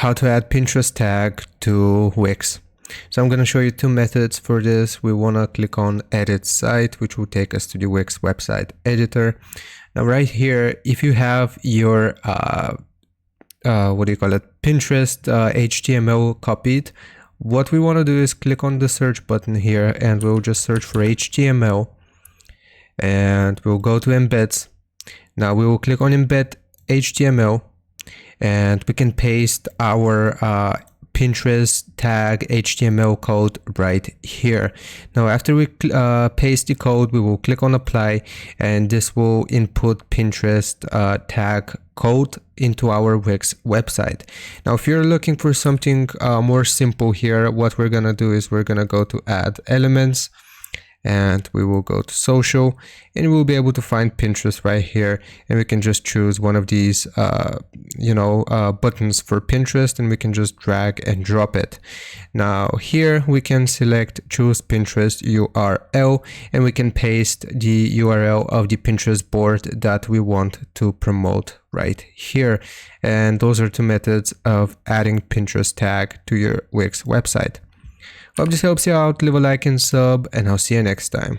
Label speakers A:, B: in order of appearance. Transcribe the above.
A: how to add Pinterest tag to Wix. So I'm going to show you two methods for this. We want to click on edit site, which will take us to the Wix website editor. Now right here, if you have your Pinterest HTML copied, what we want to do is click on the search button here, and we'll just search for HTML, and we'll go to embeds. Now we will click on embed HTML, and we can paste our Pinterest tag HTML code right here. Now after we paste the code, we will click on apply, and this will input Pinterest tag code into our Wix website. Now if you're looking for something more simple here, what we're gonna do is we're gonna go to add elements, and we will go to social, and we'll be able to find Pinterest right here, and we can just choose one of these buttons for Pinterest, and we can just drag and drop it. Now here we can select choose Pinterest URL, and we can paste the URL of the Pinterest board that we want to promote right here. And those are two methods of adding Pinterest tag to your Wix website. Hope this helps you out. Leave a like and sub, and I'll see you next time.